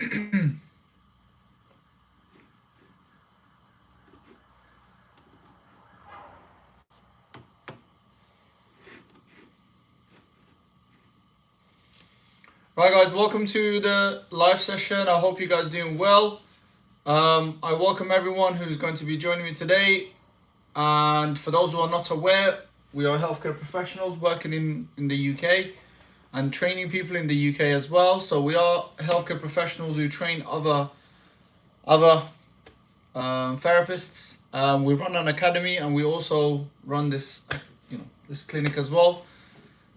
Right, guys, welcome to the live session. I hope you guys are doing well. I welcome everyone who's going to be joining me today. And for those who are not aware, we are healthcare professionals working in the UK and training people in the UK as well. So we are healthcare professionals who train other therapists. We run an academy and we also run this clinic as well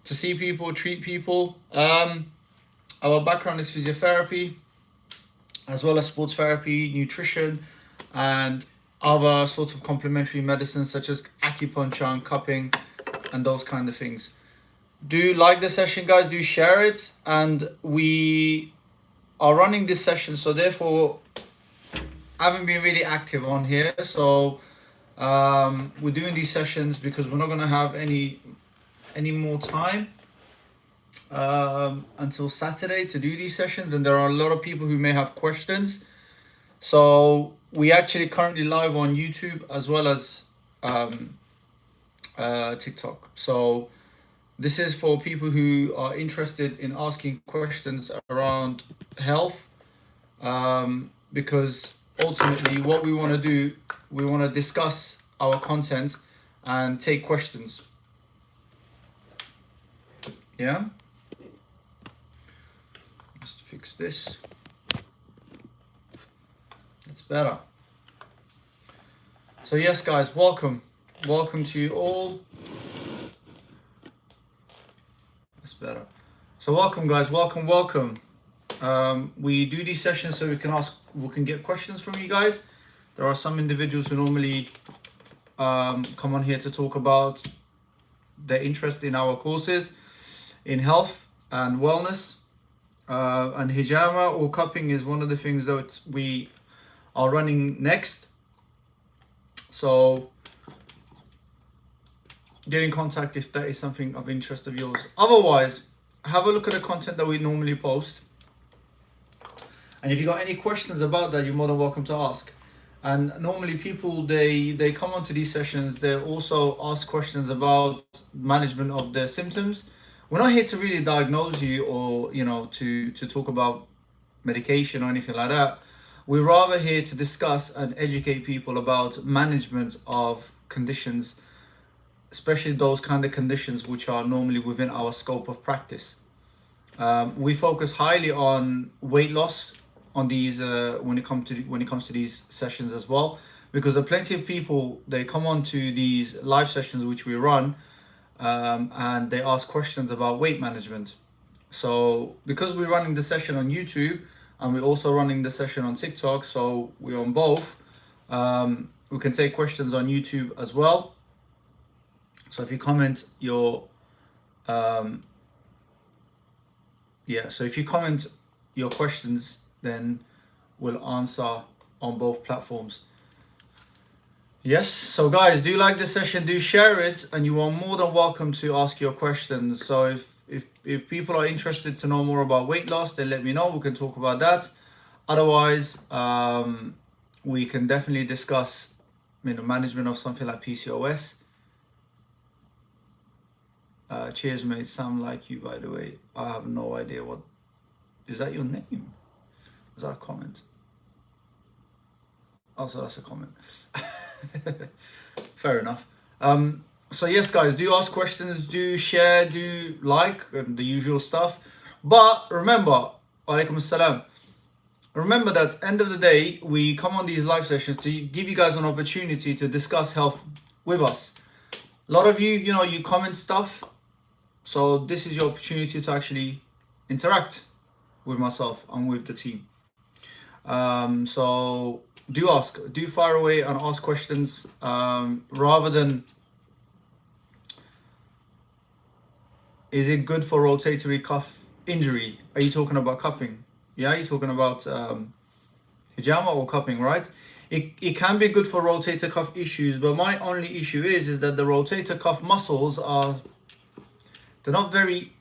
to see people, treat people. Our background is physiotherapy, as well as sports therapy, nutrition, and other sorts of complementary medicines such as acupuncture and cupping and those kind of things. Do like the session, guys. Do share it. And we are running this session, so therefore I haven't been really active on here. So we're doing these sessions because we're not going to have any more time until Saturday to do these sessions, and there are a lot of people who may have questions. So we actually currently live on YouTube as well as TikTok. So this is for people who are interested in asking questions around health, because ultimately what we want to do, we want to discuss our content and take questions. Yeah. Let's fix this. It's better. So yes, guys, welcome to you all. That's better. So welcome, guys, welcome. We do these sessions so we can get questions from you guys. There are some individuals who normally come on here to talk about their interest in our courses in health and wellness, and hijama or cupping is one of the things that we are running next. So get in contact if that is something of interest of yours. Otherwise, have a look at the content that we normally post, and if you got any questions about that, you're more than welcome to ask. And normally people, they come onto these sessions, they also ask questions about management of their symptoms. We're not here to really diagnose you or to talk about medication or anything like that. We're rather here to discuss and educate people about management of conditions, especially those kind of conditions which are normally within our scope of practice. We focus highly on weight loss on these when it comes to these sessions as well, because there are plenty of people, they come on to these live sessions which we run, and they ask questions about weight management. So because we're running the session on YouTube and we're also running the session on TikTok, so we're on both, we can take questions on YouTube as well. So if you comment your questions, then we'll answer on both platforms. Yes, so guys, do like this session, do share it, and you are more than welcome to ask your questions. So if people are interested to know more about weight loss, then let me know, we can talk about that. Otherwise, we can definitely discuss management of something like PCOS. Cheers, mate. Sound like you, by the way. I have no idea what is that your name? Is that a comment? Also, that's a comment. Fair enough. So yes, guys, do ask questions, do share, do like, and the usual stuff. But remember, alaikum assalam. Remember that end of the day, we come on these live sessions to give you guys an opportunity to discuss health with us. A lot of you, you comment stuff. So this is your opportunity to actually interact with myself and with the team. So do fire away and ask questions, rather than, is it good for rotatory cuff injury? Are you talking about cupping? Yeah, you're talking about hijama or cupping, right? It can be good for rotator cuff issues, but my only issue is that the rotator cuff muscles they're not very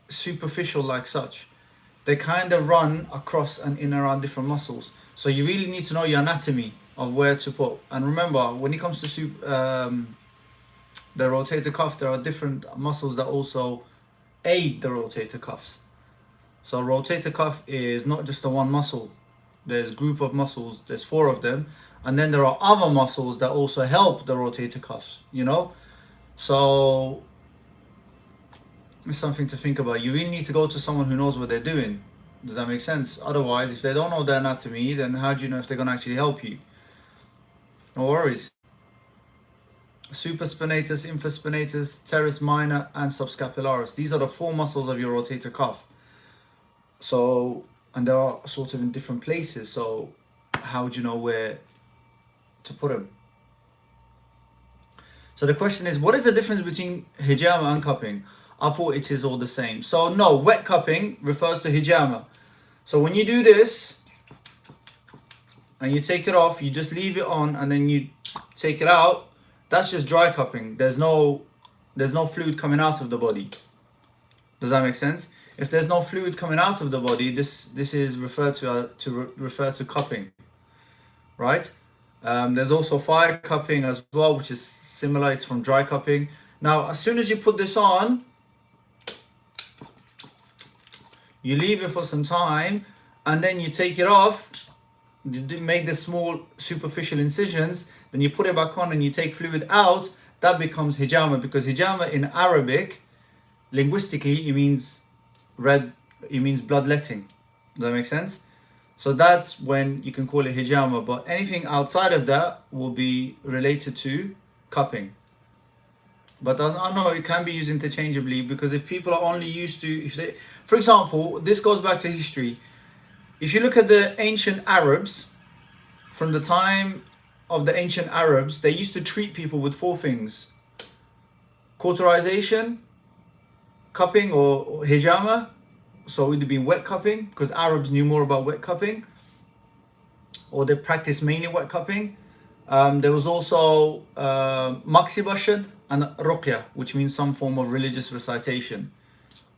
superficial like such. they kind of run across and in around different muscles. So you really need to know your anatomy of where to put. And remember, when it comes to the rotator cuff, there are different muscles that also aid the rotator cuffs. So rotator cuff is not just the one muscle. There's a group of muscles, there's 4 of them. And then there are other muscles that also help the rotator cuffs, you know? So it's something to think about. You really need to go to someone who knows what they're doing. Does that make sense? Otherwise, if they don't know the anatomy, then how do you know if they're going to actually help you? No worries. Supraspinatus, infraspinatus, teres minor, and subscapularis. These are the 4 muscles of your rotator cuff. So, and they are sort of in different places. So how would you know where to put them? So the question is, what is the difference between hijama and cupping? I thought it is all the same. So no, wet cupping refers to hijama. So when you do this and you take it off, you just leave it on and then you take it out. That's just dry cupping. There's no fluid coming out of the body. Does that make sense? If there's no fluid coming out of the body, this is referred to cupping, right? There's also fire cupping as well, which is similar. It's from dry cupping. Now, as soon as you put this on, you leave it for some time, and then you take it off. You make the small superficial incisions, then you put it back on and you take fluid out. That becomes hijama, because hijama in Arabic, linguistically, it means bloodletting. Does that make sense? So that's when you can call it hijama, but anything outside of that will be related to cupping. But I know it can be used interchangeably, because if people are only used to, for example, this goes back to history. If you look at the ancient Arabs, from the time of the ancient Arabs, they used to treat people with 4 things: cauterization, cupping or hijama. So it would be wet cupping, because Arabs knew more about wet cupping, or they practiced mainly wet cupping. There was also maksibashan and ruqya, which means some form of religious recitation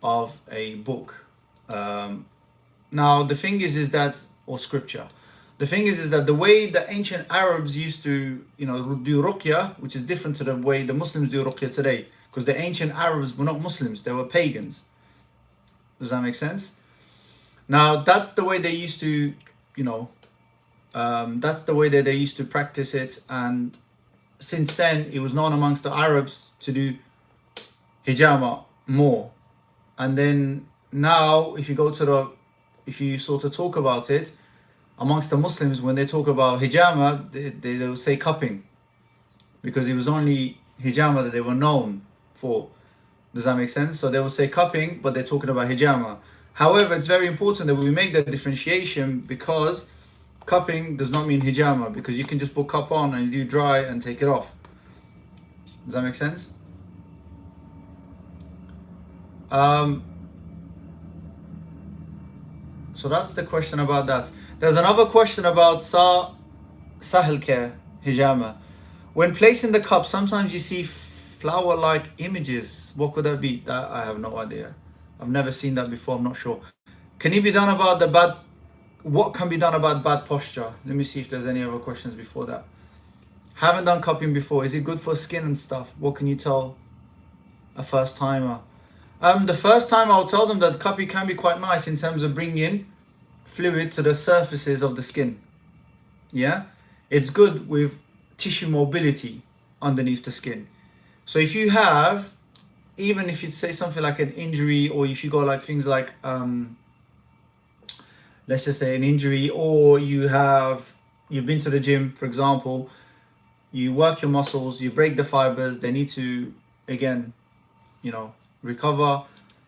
of a book. Now the thing is that, or scripture. The thing is that the way the ancient Arabs used to, do ruqya, which is different to the way the Muslims do ruqya today, because the ancient Arabs were not Muslims, they were pagans. Does that make sense? Now that's the way they used to, that's the way that they used to practice it, and since then it was known amongst the Arabs to do hijama more. And then now, if you sort of talk about it amongst the Muslims, when they talk about hijama, they will say cupping, because it was only hijama that they were known for. Does that make sense? So they will say cupping, but they're talking about hijama. However, it's very important that we make that differentiation, because cupping does not mean hijama, because you can just put cup on and you do dry and take it off. Does that make sense? So that's the question about that. There's another question about sahel care, hijama. When placing the cup, sometimes you see flower-like images. What could that be? That I have no idea. I've never seen that before. I'm not sure. Can it be done about what can be done about bad posture? Let me see if there's any other questions before that. Haven't done cupping before. Is it good for skin and stuff? What can you tell a first timer? The first time I'll tell them that cupping can be quite nice in terms of bringing fluid to the surfaces of the skin. Yeah, it's good with tissue mobility underneath the skin. So if you have, even if you say something like an injury, or if you got like things like let's just say an injury, or you've been to the gym, for example, you work your muscles, you break the fibers, they need to again, recover.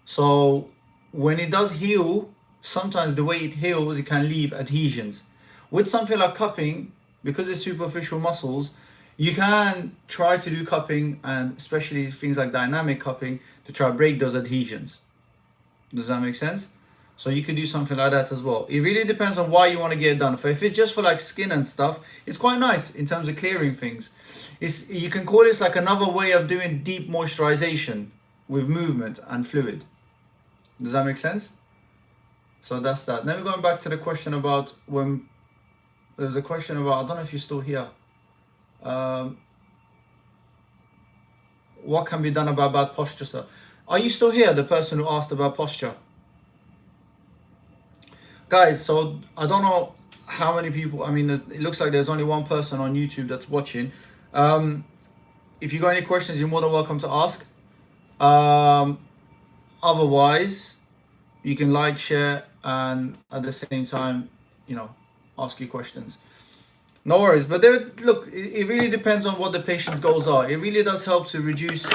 So when it does heal, sometimes the way it heals, it can leave adhesions. With something like cupping, because it's superficial muscles, you can try to do cupping, and especially things like dynamic cupping, to try to break those adhesions. Does that make sense? So you could do something like that as well. It really depends on why you want to get it done. If it's just for like skin and stuff, it's quite nice in terms of clearing things. You can call this like another way of doing deep moisturization with movement and fluid. Does that make sense? So that's that. Then we're going back to the question about when there's a question about, I don't know if you're still here. What can be done about bad posture, sir? Are you still here, the person who asked about posture? Guys, so I don't know how many people, I mean, it looks like there's only one person on YouTube that's watching. If you got any questions, you're more than welcome to ask. Otherwise, you can like, share, and at the same time, you know, ask your questions. No worries. But there, look, it really depends on what the patient's goals are. It really does help to reduce,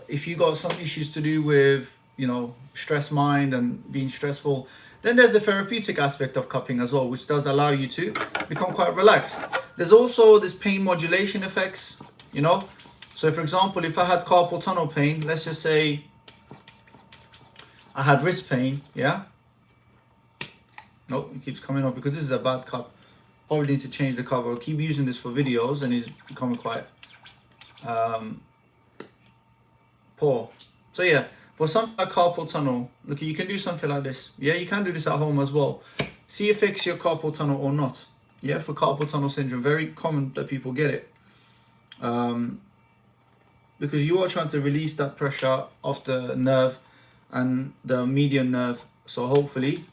if you got some issues to do with, you know, stress mind and being stressful, then there's the therapeutic aspect of cupping as well, which does allow you to become quite relaxed. There's also this pain modulation effects, you know. So for example, if I had carpal tunnel pain, let's just say I had wrist pain, yeah. Nope, it keeps coming up because this is a bad cup. Probably need to change the cover. I'll keep using this for videos and it's becoming quite poor. So yeah, for something like carpal tunnel, look, you can do something like this. Yeah, you can do this at home as well. See if it fixes your carpal tunnel or not. Yeah, for carpal tunnel syndrome, very common that people get it. Because you are trying to release that pressure off the nerve and the median nerve. So hopefully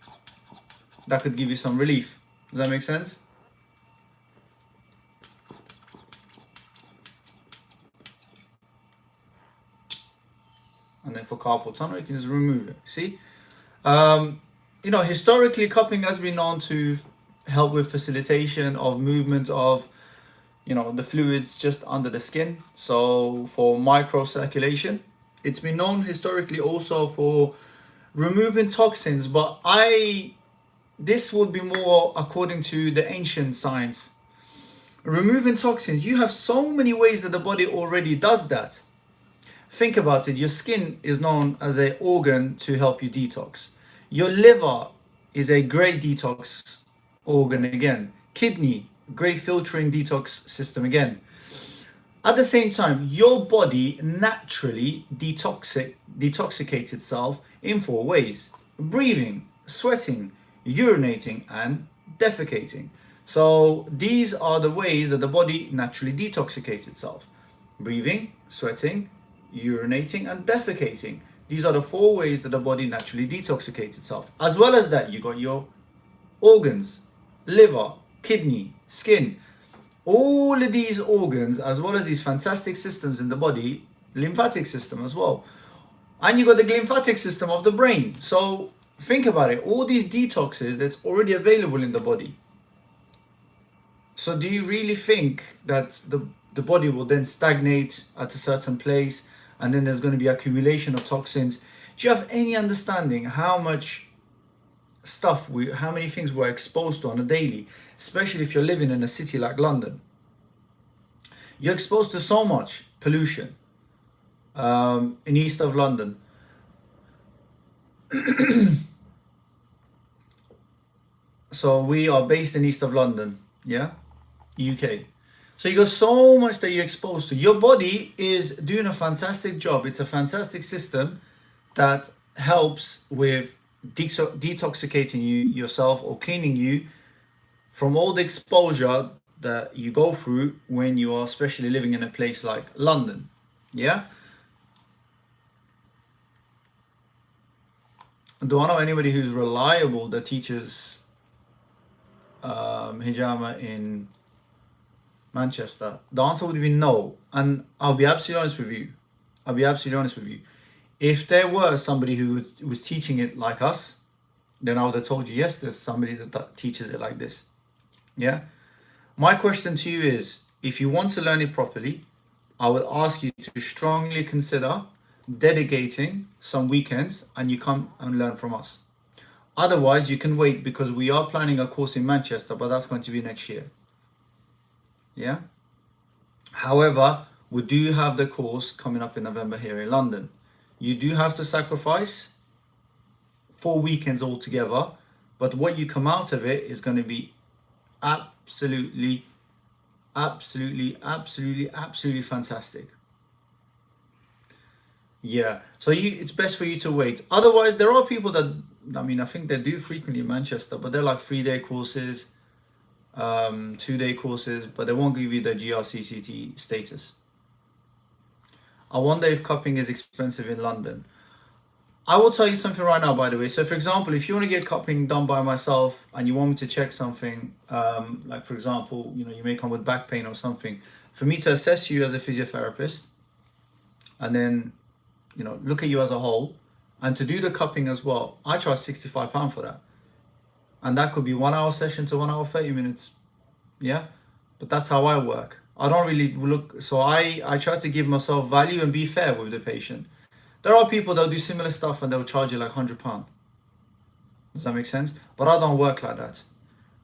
that could give you some relief. Does that make sense? And then for carpal tunnel, you can just remove it. See? You know, historically, cupping has been known to help with facilitation of movement of, you know, the fluids just under the skin. So for microcirculation, it's been known historically also for removing toxins, but this would be more according to the ancient science. Removing toxins, you have so many ways that the body already does that. Think about it. Your skin is known as an organ to help you detox. Your liver is a great detox organ again. Kidney, great filtering detox system again. At the same time, your body naturally detoxicates itself in 4 ways: breathing, sweating, urinating, and defecating. So these are the ways that the body naturally detoxicates itself: breathing, sweating, urinating, and defecating. These are the 4 ways that the body naturally detoxicates itself. As well as that, you got your organs: liver, kidney, skin. All of these organs, as well as these fantastic systems in the body, lymphatic system as well. And you got the glymphatic system of the brain. So think about it, all these detoxes that's already available in the body. So do you really think that the body will then stagnate at a certain place and then there's going to be accumulation of toxins? Do you have any understanding how much stuff how many things we're exposed to on a daily, especially if you're living in a city like London? You're exposed to so much pollution in east of London. So we are based in east of London, yeah, UK. So you got so much that you're exposed to. Your body is doing a fantastic job. It's a fantastic system that helps with detoxicating yourself or cleaning you from all the exposure that you go through when you are especially living in a place like London. Yeah. Do I know anybody who's reliable that teaches hijama in Manchester? The answer would be no. And I'll be absolutely honest with you. If there was somebody who was teaching it like us, then I would have told you, yes, there's somebody that teaches it like this. Yeah. My question to you is, if you want to learn it properly, I would ask you to strongly consider dedicating some weekends and you come and learn from us. Otherwise, you can wait, because we are planning a course in Manchester, but that's going to be next year. Yeah. However, we do have the course coming up in November here in London. You do have to sacrifice 4 weekends altogether, but what you come out of it is going to be absolutely fantastic. Yeah. So it's best for you to wait. Otherwise, there are people that, I mean, I think they do frequently in Manchester, but they're like 3-day courses, 2-day courses, but they won't give you the GRCCT status. I wonder if cupping is expensive in London. I will tell you something right now, by the way. So, for example, if you want to get cupping done by myself and you want me to check something, like for example, you may come with back pain or something, for me to assess you as a physiotherapist, and then, look at you as a whole, and to do the cupping as well, I charge £65 for that, and that could be 1 hour session to 1 hour 30 minutes. Yeah, but that's how I work. I don't really look. So I try to give myself value and be fair with the patient. There are people that do similar stuff and they'll charge you like £100. Does that make sense? But I don't work like that.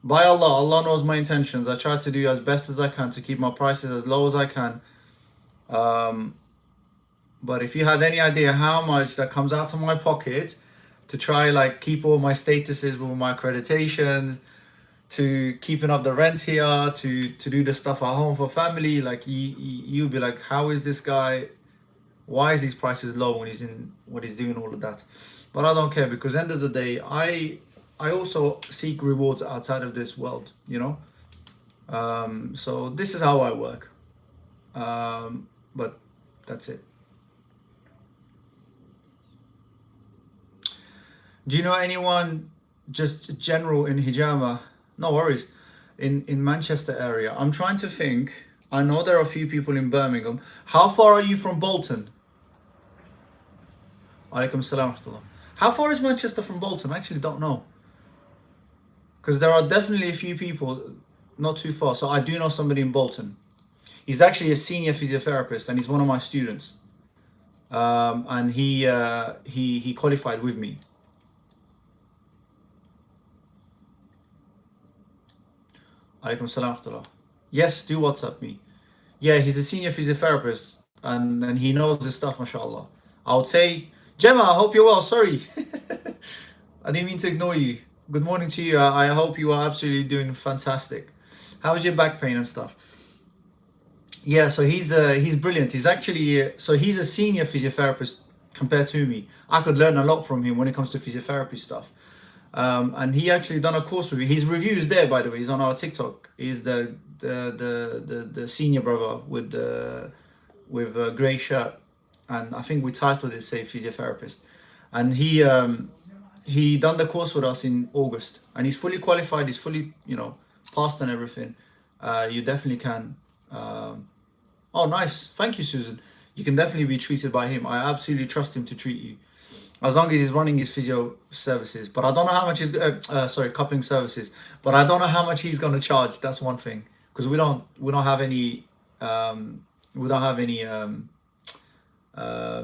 By Allah, Allah knows my intentions. I try to do as best as I can to keep my prices as low as I can. But if you had any idea how much that comes out of my pocket to try like keep all my statuses with my accreditations, to keeping up the rent here, to do the stuff at home for family, like you'll be like, how is this guy? Why is his prices low when he's doing all of that? But I don't care, because end of the day, I also seek rewards outside of this world, So this is how I work. But that's it. Do you know anyone just general in hijama? No worries. In Manchester area. I'm trying to think. I know there are a few people in Birmingham. How far are you from Bolton? Alaikum salam. How far is Manchester from Bolton? I actually don't know. Because there are definitely a few people not too far. So I do know somebody in Bolton. He's actually a senior physiotherapist and he's one of my students. And he qualified with me. Alaikum salam. Yes, do WhatsApp me. Yeah, he's a senior physiotherapist and he knows his stuff, mashallah. I would say, Gemma, I hope you're well. Sorry. I didn't mean to ignore you. Good morning to you. I hope you are absolutely doing fantastic. How's your back pain and stuff? Yeah, so he's brilliant. He's actually, so he's a senior physiotherapist compared to me. I could learn a lot from him when it comes to physiotherapy stuff. And he actually done a course with me. His review is there, by the way. He's on our TikTok. He's the senior brother with a grey shirt, and I think we titled it "Say Physiotherapist." And he done the course with us in August, and he's fully qualified. He's fully passed and everything. You definitely can. Oh, nice. Thank you, Susan. You can definitely be treated by him. I absolutely trust him to treat you, as long as he's running his physio services. But I don't know how much he's cupping services. But I don't know how much he's gonna charge. That's one thing, because we don't have any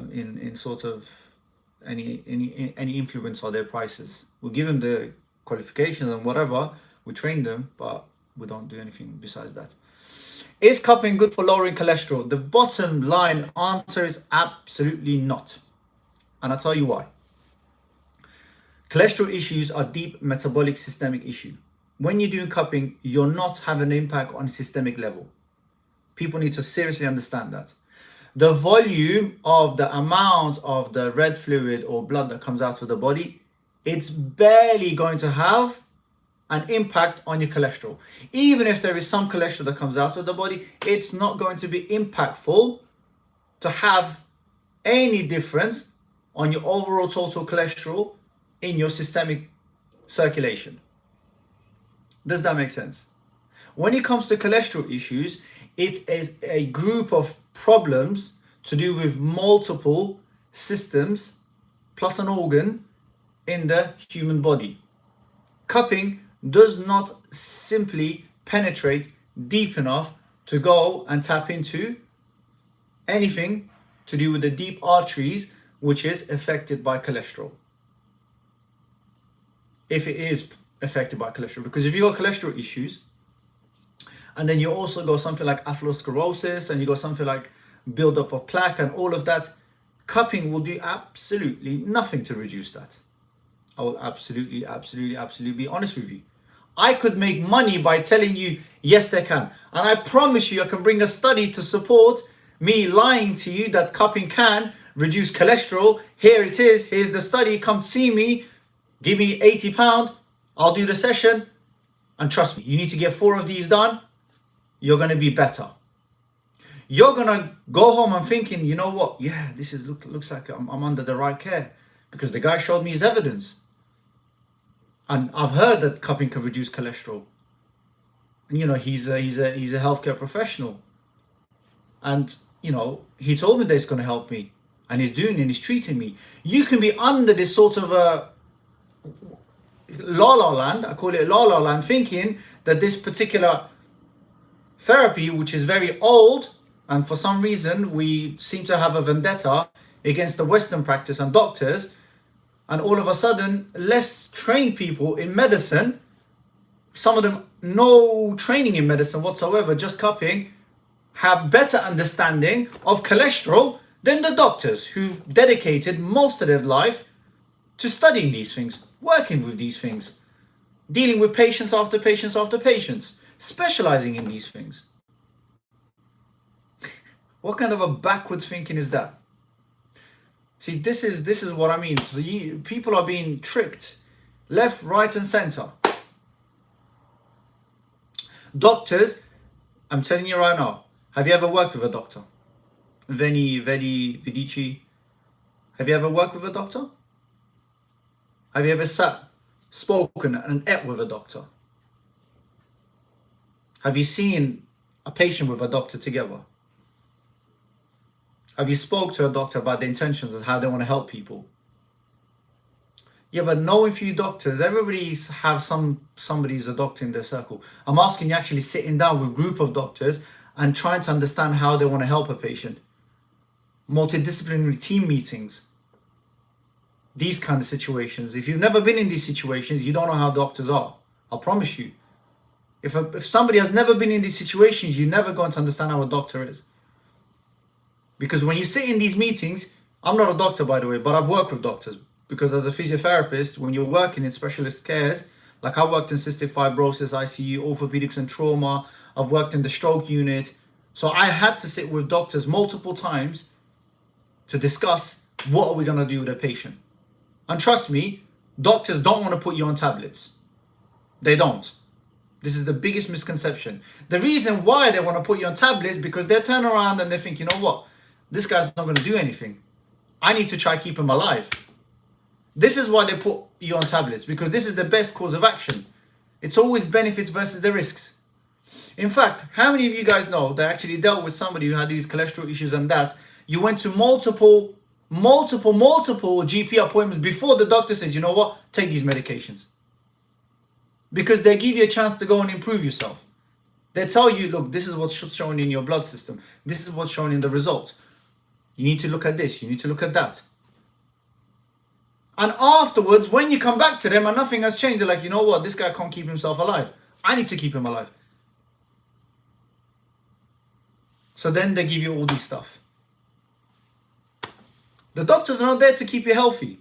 in sort of any influence on their prices. We give them the qualifications and whatever. We train them, but we don't do anything besides that. Is cupping good for lowering cholesterol? The bottom line answer is absolutely not. And I'll tell you why. Cholesterol issues are deep metabolic systemic issue. When you're doing cupping, you're not having an impact on systemic level. People need to seriously understand that. The volume of the amount of the red fluid or blood that comes out of the body, it's barely going to have an impact on your cholesterol. Even if there is some cholesterol that comes out of the body, it's not going to be impactful to have any difference on your overall total cholesterol in your systemic circulation. Does that make sense? When it comes to cholesterol issues, it is a group of problems to do with multiple systems plus an organ in the human body. Cupping does not simply penetrate deep enough to go and tap into anything to do with the deep arteries, which is affected by cholesterol. If it is affected by cholesterol, because if you got cholesterol issues, and then you also got something like atherosclerosis, and you got something like buildup of plaque and all of that, cupping will do absolutely nothing to reduce that. I will absolutely be honest with you. I could make money by telling you, yes, they can. And I promise you, I can bring a study to support me lying to you that cupping can reduce cholesterol. Here it is. Here's the study. Come see me. Give me £80. I'll do the session. And trust me, you need to get 4 of these done. You're going to be better. You're going to go home and thinking, you know what? Yeah, this is looks like I'm under the right care. Because the guy showed me his evidence. And I've heard that cupping can reduce cholesterol. And, you know, he's a healthcare professional. And, you know, he told me that it's going to help me. And he's doing it and he's treating me. You can be under this sort of la-la land, I call it la-la land, thinking that this particular therapy, which is very old, and for some reason we seem to have a vendetta against the Western practice and doctors, and all of a sudden less trained people in medicine, some of them no training in medicine whatsoever, just cupping, have better understanding of cholesterol than the doctors who've dedicated most of their life to studying these things, working with these things, dealing with patients after patients after patients, specializing in these things. What kind of a backwards thinking is that? See, this is what I mean. So people are being tricked left, right and center. Doctors, I'm telling you right now, have you ever worked with a doctor? Vidici. Have you ever worked with a doctor? Have you ever sat, spoken and ate with a doctor? Have you seen a patient with a doctor together? Have you spoke to a doctor about the intentions of how they want to help people? Yeah, but knowing few doctors, everybody's have somebody who's a doctor in their circle. I'm asking you actually sitting down with a group of doctors and trying to understand how they want to help a patient. Multidisciplinary team meetings. These kind of situations. If you've never been in these situations, you don't know how doctors are. I promise you. If somebody has never been in these situations, you're never going to understand how a doctor is. Because when you sit in these meetings, I'm not a doctor by the way, but I've worked with doctors. Because as a physiotherapist, when you're working in specialist cares, like I worked in cystic fibrosis, ICU, orthopedics and trauma, I've worked in the stroke unit. So I had to sit with doctors multiple times to discuss what are we going to do with a patient. And trust me, doctors don't want to put you on tablets. They don't. This is the biggest misconception. The reason why they want to put you on tablets is because they turn around and they think, you know what? This guy's not going to do anything. I need to try keep him alive. This is why they put you on tablets, because this is the best course of action. It's always benefits versus the risks. In fact, how many of you guys know that actually dealt with somebody who had these cholesterol issues and that you went to multiple GP appointments before the doctor said, you know what, take these medications? Because they give you a chance to go and improve yourself. They tell you, look, this is what's shown in your blood system. This is what's shown in the results. You need to look at this. You need to look at that. And afterwards, when you come back to them and nothing has changed, they're like, you know what, this guy can't keep himself alive. I need to keep him alive. So then they give you all this stuff. The doctors are not there to keep you healthy.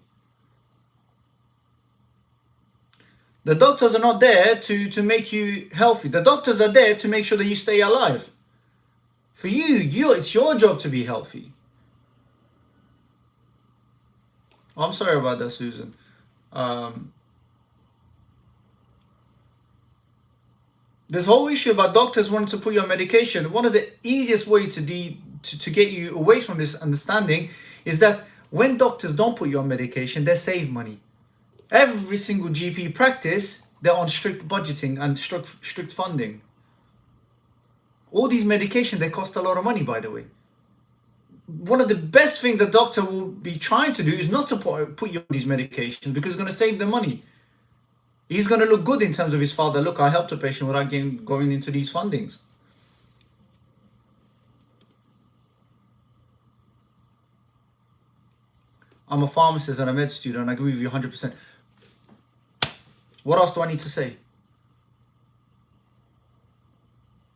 The doctors are not there to make you healthy. The doctors are there to make sure that you stay alive. For you, it's your job to be healthy. I'm sorry about that, Susan. This whole issue about doctors wanting to put you on medication, one of the easiest ways to get you away from this understanding is that when doctors don't put you on medication, they save money. Every single GP practice, they're on strict budgeting and strict funding. All these medications, they cost a lot of money, by the way. One of the best things the doctor will be trying to do is not to put you on these medications because it's going to save them money. He's going to look good in terms of his father. Look, I helped a patient without going into these fundings. I'm a pharmacist and a med student and I agree with you 100%. What else do I need to say?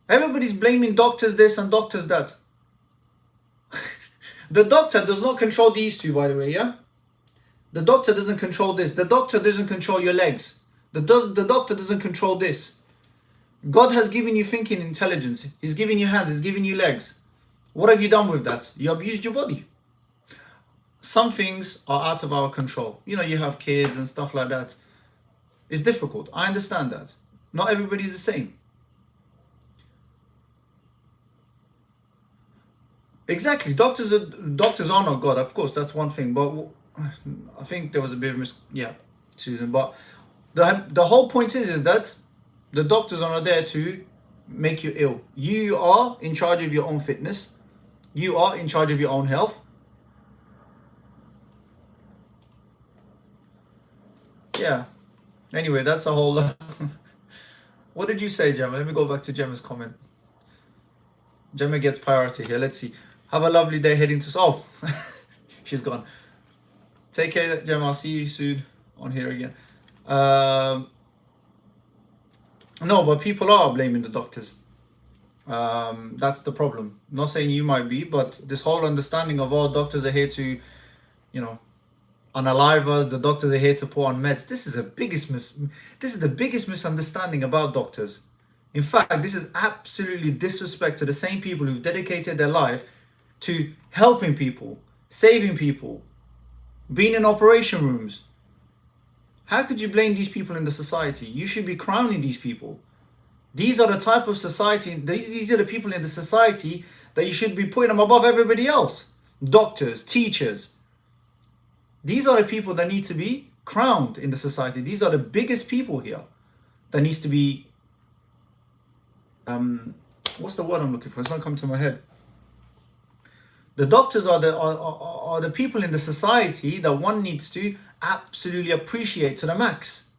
Everybody's blaming doctors this and doctors that. The doctor does not control these two, by the way, yeah? The doctor doesn't control this. The doctor doesn't control your legs. The doctor doesn't control this. God has given you thinking intelligence. He's given you hands. He's given you legs. What have you done with that? You abused your body. some things are out of our control. You know, you have kids and stuff like that. It's difficult. I understand that. Not everybody's the same. Exactly. Doctors are not God, of course. That's one thing. But I think there was a bit of yeah, Susan. But the whole point is that the doctors are not there to make you ill. You are in charge of your own fitness. You are in charge of your own health. Yeah. Anyway, that's a whole. What did you say, Gemma? Let me go back to Gemma's comment. Gemma gets priority here. Let's see. Have a lovely day heading to. Oh, she's gone. Take care, Gemma. I'll see you soon on here again. No, but people are blaming the doctors. That's the problem. Not saying you might be, but this whole understanding of all doctors are here to, you know, unalive us. The doctors are here to put on meds. This is the biggest misunderstanding about doctors. In fact, this is absolutely disrespect to the same people who've dedicated their life to helping people, saving people, being in operation rooms. How could you blame these people in the society? You should be crowning these people. These are the type of society, these are the people in the society that you should be putting them above everybody else. Doctors, teachers. These are the people that need to be crowned in the society. These are the biggest people here that needs to be, what's the word I'm looking for? It's not coming to my head. The doctors are the people in the society that one needs to absolutely appreciate to the max.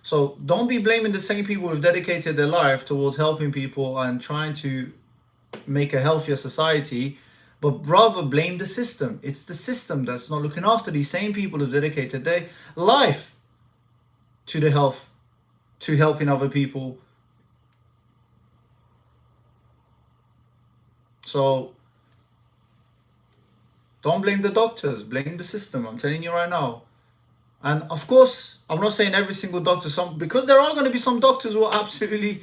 So don't be blaming the same people who've dedicated their life towards helping people and trying to make a healthier society, but rather blame the system. It's the system that's not looking after these same people who've dedicated their life to the health, to helping other people. So don't blame the doctors, blame the system. I'm telling you right now. And of course, I'm not saying every single doctor, because there are going to be some doctors who are absolutely,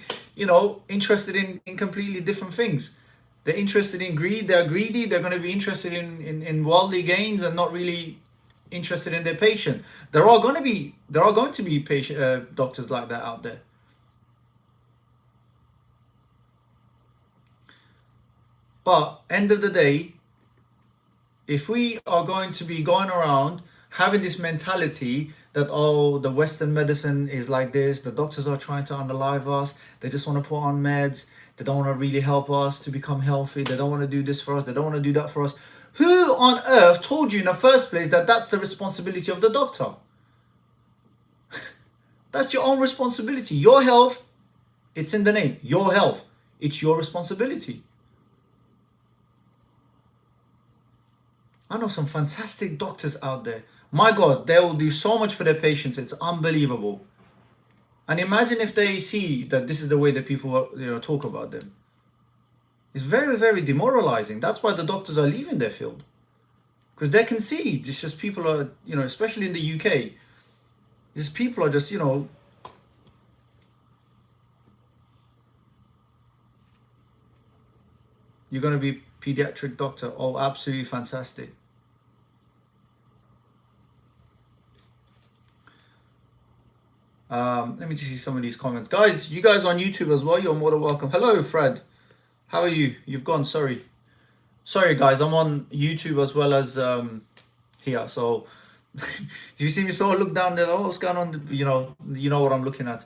interested in completely different things. They're interested in greed, they're greedy, they're going to be interested in worldly gains and not really interested in their patient. There are going to be patient doctors like that out there. But end of the day, if we are going to be going around having this mentality that, oh, the Western medicine is like this, the doctors are trying to unalive us, they just want to put on meds, they don't want to really help us to become healthy, they don't want to do this for us, they don't want to do that for us. Who on earth told you in the first place that that's the responsibility of the doctor? That's your own responsibility. Your health, it's in the name. Your health, it's your responsibility. I know some fantastic doctors out there. My God, they will do so much for their patients. It's unbelievable. And imagine if they see that this is the way that people talk about them. It's very, very demoralizing. That's why the doctors are leaving their field. Because they can see, it's just people are, especially in the UK, these people are just, you're going to be pediatric doctor. Oh, absolutely fantastic. Let me just see some of these comments. Guys, you guys on YouTube as well, you're more than welcome. Hello, Fred. How are you? You've gone, sorry. Sorry, guys, I'm on YouTube as well as here. So if you see me look down there, oh, what's going on? You know what I'm looking at.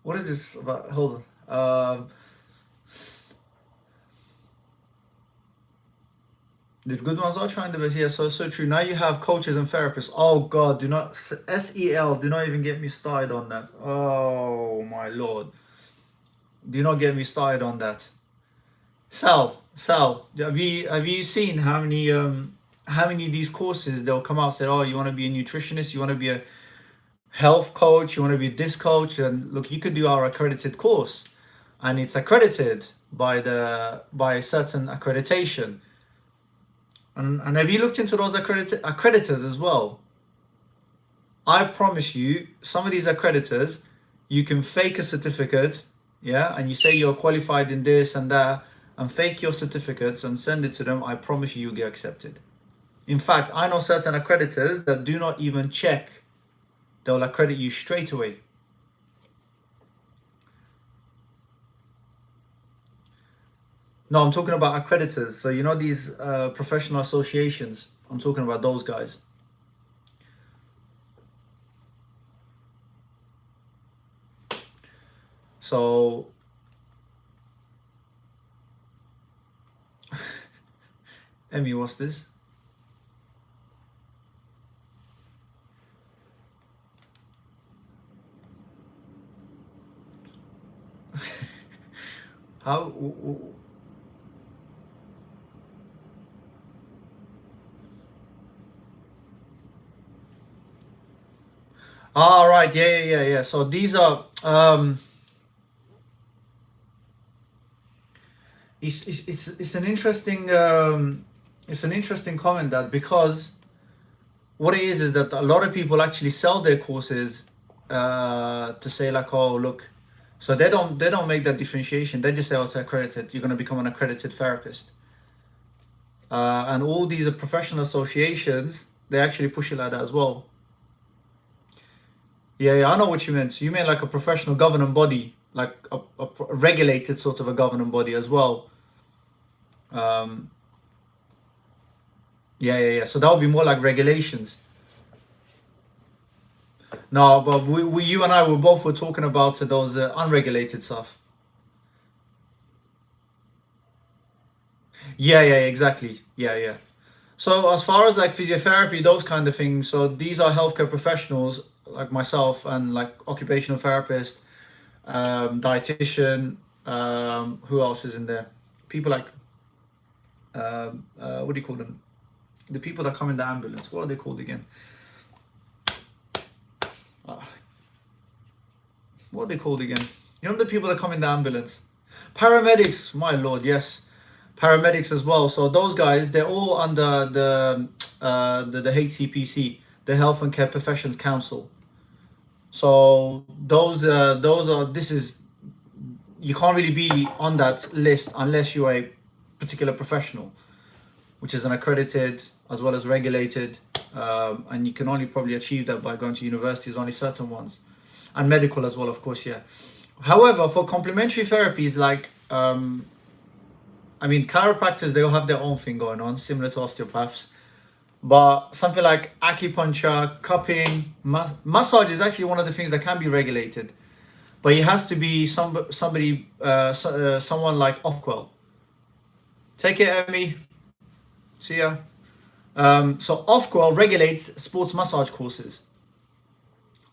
What is this about? Hold on. The good ones are trying the best. Yeah, so true. Now you have coaches and therapists. Oh God, do not SEL. Do not even get me started on that. Oh my Lord. Do not get me started on that. Sal, have you seen how many of these courses they'll come out and say, oh, you want to be a nutritionist, you want to be a health coach, you want to be this coach, and look, you could do our accredited course, and it's accredited, by a certain accreditation. And have you looked into those accreditors as well? I promise you, some of these accreditors, you can fake a certificate, yeah, and you say you're qualified in this and that, and fake your certificates and send it to them. I promise you, you'll get accepted. In fact, I know certain accreditors that do not even check; they'll accredit you straight away. No, I'm talking about accreditors. So you know these professional associations. I'm talking about those guys. So Emmy, what's this? How? All right, yeah. So these are it's an interesting comment, that because what it is that a lot of people actually sell their courses to say like, oh look, so they don't make that differentiation. They just say, oh, it's accredited, you're going to become an accredited therapist, and all these professional associations, they actually push it like that as well. Yeah, I know what you meant. You mean like a professional governing body, like a regulated sort of a governing body as well. Um, yeah. So that would be more like regulations. No, but you and I were both were talking about those unregulated stuff. Yeah, exactly. Yeah. So as far as like physiotherapy, those kind of things, so these are healthcare professionals like myself and like occupational therapist, dietitian, who else is in there? People like, what do you call them? The people that come in the ambulance. What are they called again? Uh, what are they called again? You know the people that come in the ambulance? Paramedics, my lord, yes. Paramedics as well. So those guys, they're all under the HCPC, the Health and Care Professions Council. So those are this is, you can't really be on that list unless you're a particular professional, which is an accredited as well as regulated, and you can only probably achieve that by going to universities, only certain ones, and medical as well, of course, yeah. However, for complementary therapies like I mean, chiropractors, they'll have their own thing going on, similar to osteopaths. But something like acupuncture, cupping, massage is actually one of the things that can be regulated. But it has to be somebody, someone like Ofquel. Take it, Emmy. See ya. So Ofquel regulates sports massage courses.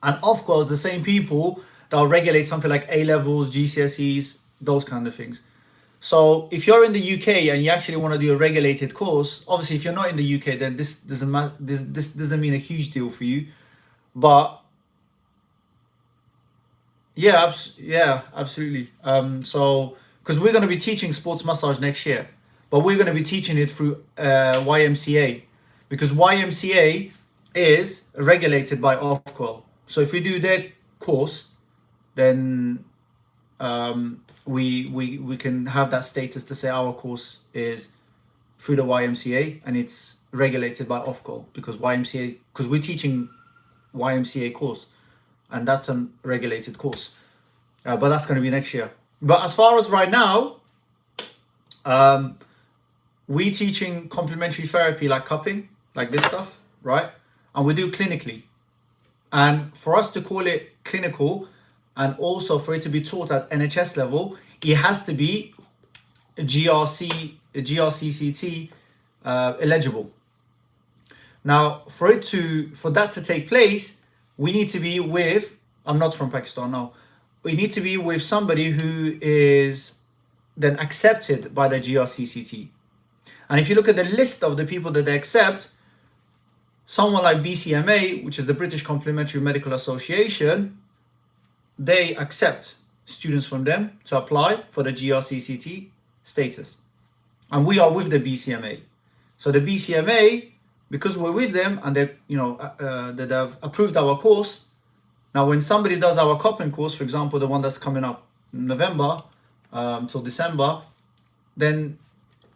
And Ofquel is the same people that will regulate something like A levels, GCSEs, those kind of things. So if you're in the UK and you actually want to do a regulated course, obviously if you're not in the UK, then this doesn't mean a huge deal for you. But yeah, absolutely. So because we're going to be teaching sports massage next year, but we're going to be teaching it through YMCA, because YMCA is regulated by Ofquel. So if we do their course, then we can have that status to say our course is through the YMCA and it's regulated by Ofquel, because we're teaching YMCA course, and that's a regulated course. But that's going to be next year. But as far as right now, we teaching complementary therapy like cupping, like this stuff, right? And we do clinically. And for us to call it clinical, and also for it to be taught at NHS level, it has to be GRCCT eligible. Now, for that to take place, we need to be with, I'm not from Pakistan, no. We need to be with somebody who is then accepted by the GRCCT. And if you look at the list of the people that they accept, someone like BCMA, which is the British Complementary Medical Association, they accept students from them to apply for the GRCCT status. And we are with the BCMA. So the BCMA, because we're with them and they, that have approved our course. Now, when somebody does our copying course, for example, the one that's coming up in November till December, then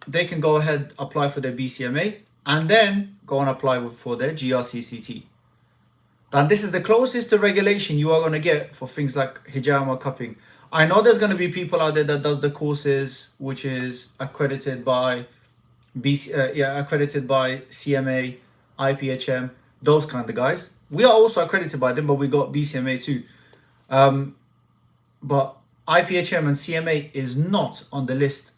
they can go ahead, apply for their BCMA, and then go and apply for their GRCCT. And this is the closest to regulation you are going to get for things like hijama cupping. I know there's going to be people out there that does the courses which is accredited by accredited by CMA, IPHM, those kind of guys. We are also accredited by them, but we got BCMA too. But IPHM and CMA is not on the list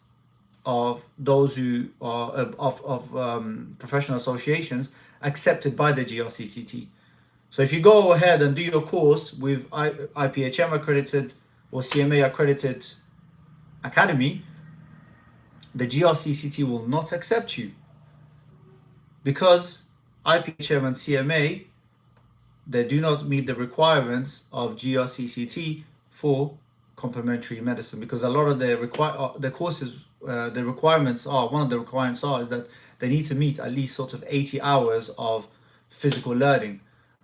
of those who are of professional associations accepted by the GRCCT. So if you go ahead and do your course with IPHM accredited or CMA accredited academy, the GRCCT will not accept you, because IPHM and CMA, they do not meet the requirements of GRCCT for complementary medicine, because a lot of the courses, the requirements are, one of the requirements is that they need to meet at least sort of 80 hours of physical learning.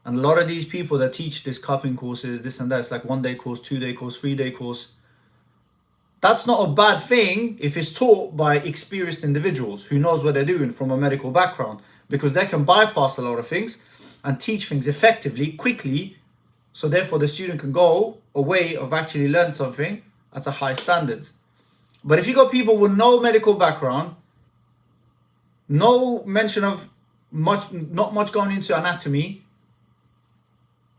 And a lot of these people that teach this cupping courses, this and that, it's like 1 day course, 2 day course, 3 day course. That's not a bad thing if it's taught by experienced individuals who knows what they're doing from a medical background, because they can bypass a lot of things and teach things effectively, quickly, so therefore the student can go away of actually learn something at a high standards. But if you got people with no medical background, no mention of not much going into anatomy,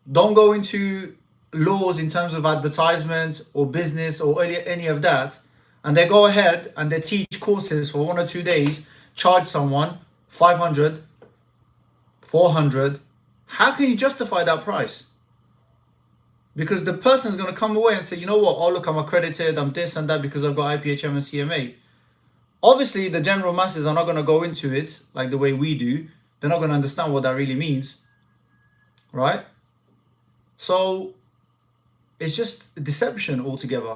don't go into laws in terms of advertisement or business or any of that, and they go ahead and they teach courses for 1 or 2 days, charge someone 500, 400, how can you justify that price? Because the person is going to come away and say, you know what, oh look, I'm accredited, I'm this and that because I've got IPHM and CMA. Obviously the general masses are not going to go into it like the way we do. They're not going to understand what that really means, right? So it's just deception altogether.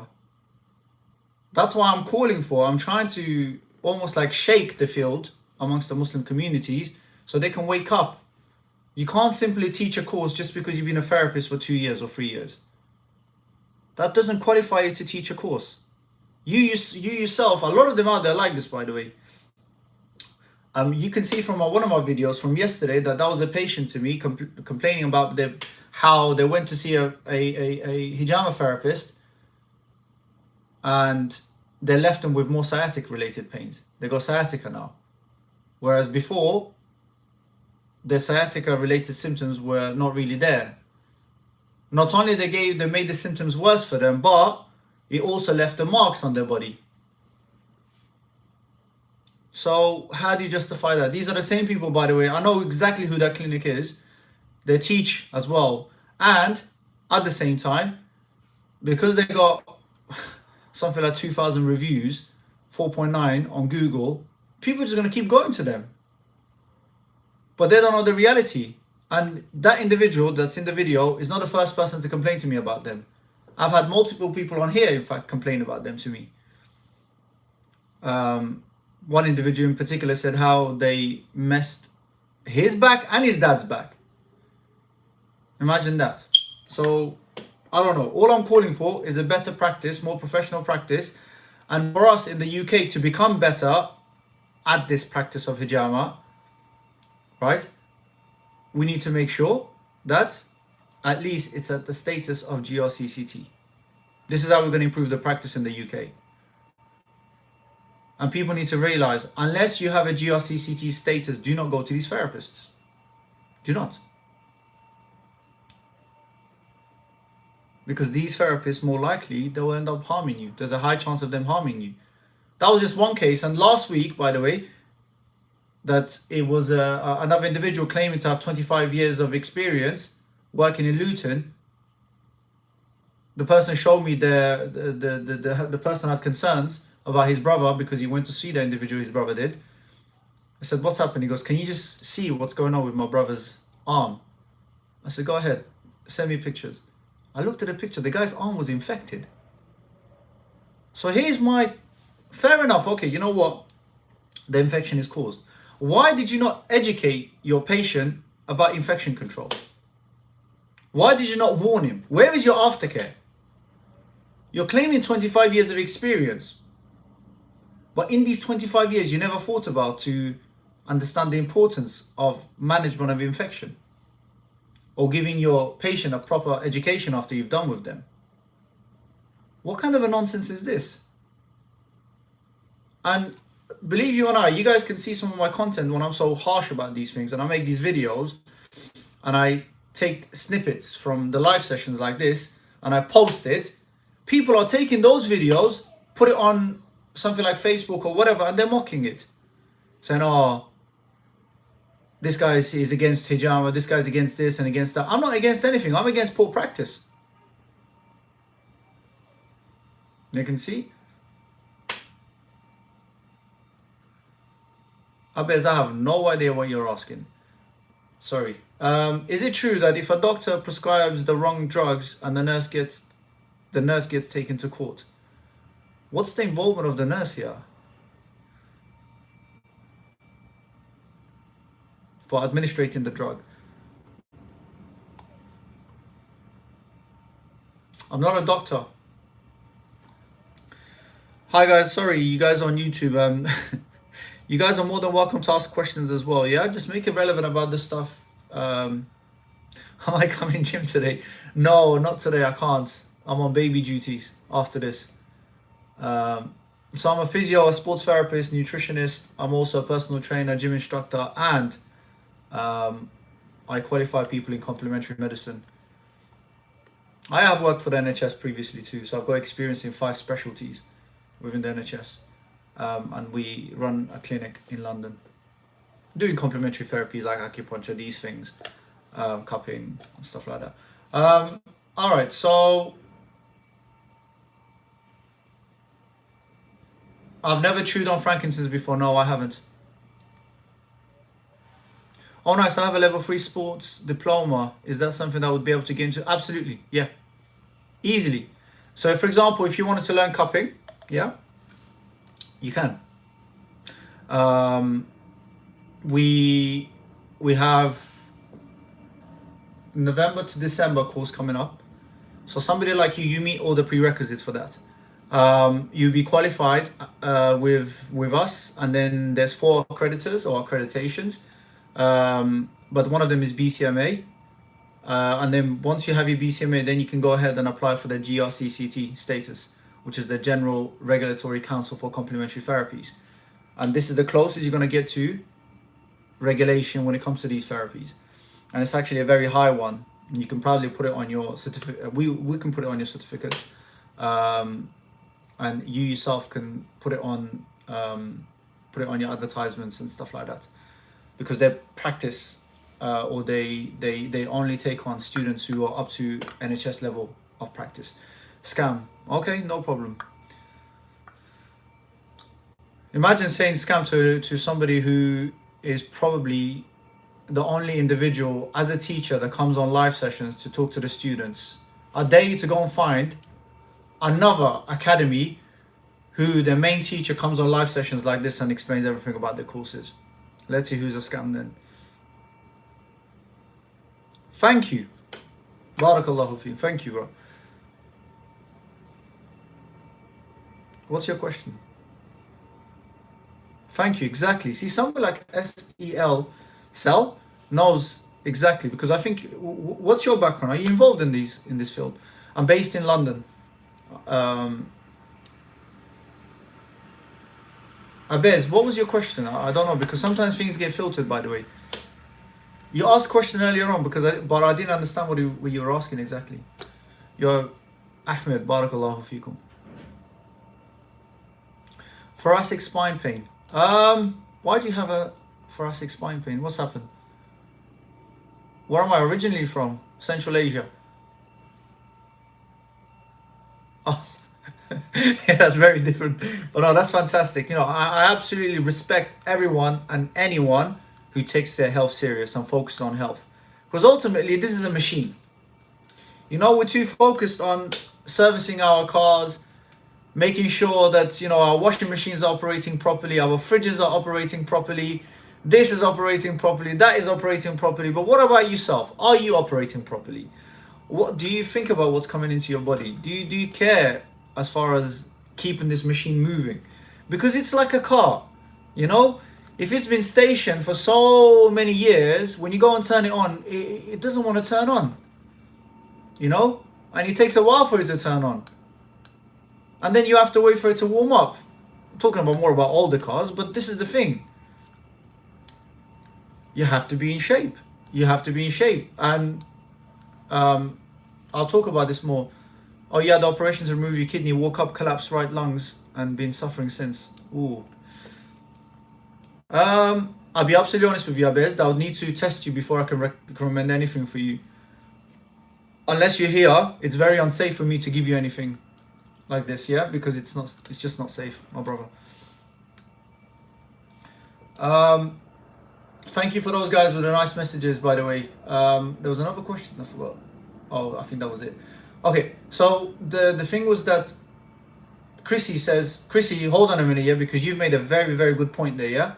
That's why I'm trying to almost like shake the field amongst the Muslim communities so they can wake up. You can't simply teach a course just because you've been a therapist for 2 years or 3 years. That doesn't qualify you to teach a course. You yourself, a lot of them out there like this, by the way. You can see from one of my videos from yesterday that was a patient to me complaining about how they went to see a hijama therapist and they left them with more sciatic related pains. They got sciatica now. Whereas before, their sciatica related symptoms were not really there. Not only they made the symptoms worse for them, but it also left the marks on their body. So how do you justify that? These are the same people, by the way. I know exactly who that clinic is. They teach as well. And at the same time, because they got something like 2,000 reviews, 4.9 on Google, people are just going to keep going to them. But they don't know the reality. And that individual that's in the video is not the first person to complain to me about them. I've had multiple people on here, in fact, complain about them to me. One individual in particular said how they messed his back and his dad's back. Imagine that. So, I don't know. All I'm calling for is a better practice, more professional practice. And for us in the UK to become better at this practice of hijama, right? We need to make sure that at least it's at the status of GRCCT. This is how we're going to improve the practice in the UK. And people need to realize, unless you have a GRCCT status, do not go to these therapists. Do not. Because these therapists, more likely, they will end up harming you. There's a high chance of them harming you. That was just one case. And last week, by the way, that it was another individual claiming to have 25 years of experience working in Luton. The person showed me the person had concerns about his brother because he went to see the individual, his brother did. I said, what's happened? He goes, can you just see what's going on with my brother's arm? I said, go ahead, send me pictures. I looked at the picture, the guy's arm was infected. So here's my, fair enough, okay, you know what? The infection is caused. Why did you not educate your patient about infection control? Why did you not warn him? Where is your aftercare? You're claiming 25 years of experience, but in these 25 years, you never thought about to understand the importance of management of infection or giving your patient a proper education after you've done with them. What kind of a nonsense is this? And believe you or not, you guys can see some of my content when I'm so harsh about these things, and I make these videos and I take snippets from the live sessions like this and I post it. People are taking those videos, put it on something like Facebook or whatever, and they're mocking it, saying, oh, this guy is against hijama, this guy's against this and against that. I'm not against anything. I'm against poor practice. You can see. Abez, I have no idea what you're asking. Sorry. Is it true that if a doctor prescribes the wrong drugs and the nurse gets taken to court? What's the involvement of the nurse here? For administrating the drug. I'm not a doctor. Hi guys, sorry, you guys on YouTube. You guys are more than welcome to ask questions as well. Yeah, just make it relevant about this stuff. Am I coming gym today? No, not today. I can't. I'm on baby duties after this. So I'm a physio, a sports therapist, nutritionist. I'm also a personal trainer, gym instructor, and I qualify people in complementary medicine. I have worked for the NHS previously too, so I've got experience in 5 specialties within the NHS. And we run a clinic in London doing complementary therapy like acupuncture, these things, cupping and stuff like that. All right, so I've never chewed on frankincense before. No, I haven't. Oh nice, I have a level 3 sports diploma. Is that something that I would be able to get into? Absolutely, yeah, easily. So for example, if you wanted to learn cupping, yeah, you can. We have November to December course coming up. So somebody like you meet all the prerequisites for that. You'll be qualified with us, and then there's 4 accreditors or accreditations. But one of them is BCMA. And then once you have your BCMA, then you can go ahead and apply for the GRCCT status, which is the General Regulatory Council for Complementary Therapies. And this is the closest you're going to get to regulation when it comes to these therapies. And it's actually a very high one. And you can probably put it on your certificate. We can put it on your certificates. And you yourself can put it on your advertisements and stuff like that. Because they practice or they only take on students who are up to NHS level of practice. Scam. Okay, no problem. Imagine saying scam to somebody who is probably the only individual as a teacher that comes on live sessions to talk to the students. I dare you to go and find another academy who their main teacher comes on live sessions like this and explains everything about their courses. Let's see who's a scam then. Thank you. Barakallahu fi. Thank you, bro. What's your question? Thank you. Exactly. See, somebody like SEL knows exactly, because I think, what's your background? Are you involved in this field? I'm based in London. Abez, what was your question? I don't know, because sometimes things get filtered, by the way. You asked a question earlier on, but I didn't understand what you were asking exactly. You're Ahmed, barakallahu fikum. Thoracic spine pain. Why do you have a thoracic spine pain? What's happened? Where am I originally from? Central Asia. Oh, yeah, that's very different. But no, that's fantastic. You know, I absolutely respect everyone and anyone who takes their health serious and focuses on health. Because ultimately, this is a machine. You know, we're too focused on servicing our cars, making sure that, you know, our washing machines are operating properly, our fridges are operating properly, this is operating properly, that is operating properly. But what about yourself? Are you operating properly? What do you think about what's coming into your body? Do you care as far as keeping this machine moving? Because it's like a car, you know? If it's been stationed for so many years, when you go and turn it on, it doesn't want to turn on, you know? And it takes a while for it to turn on. And then you have to wait for it to warm up. I'm talking about more about older cars, but this is the thing. You have to be in shape. You have to be in shape. And I'll talk about this more. Oh, you had the operation to remove your kidney, woke up, collapsed right lungs, and been suffering since. Ooh. I'll be absolutely honest with you, Abez. I would need to test you before I can recommend anything for you. Unless you're here, it's very unsafe for me to give you anything like this, yeah? Because it's just not safe, my brother. Thank you for those guys with the nice messages, by the way. There was another question I forgot. Oh, I think that was it. Okay, so the thing was that Chrissy says, Chrissy, hold on a minute, yeah, because you've made a very, very good point there, yeah?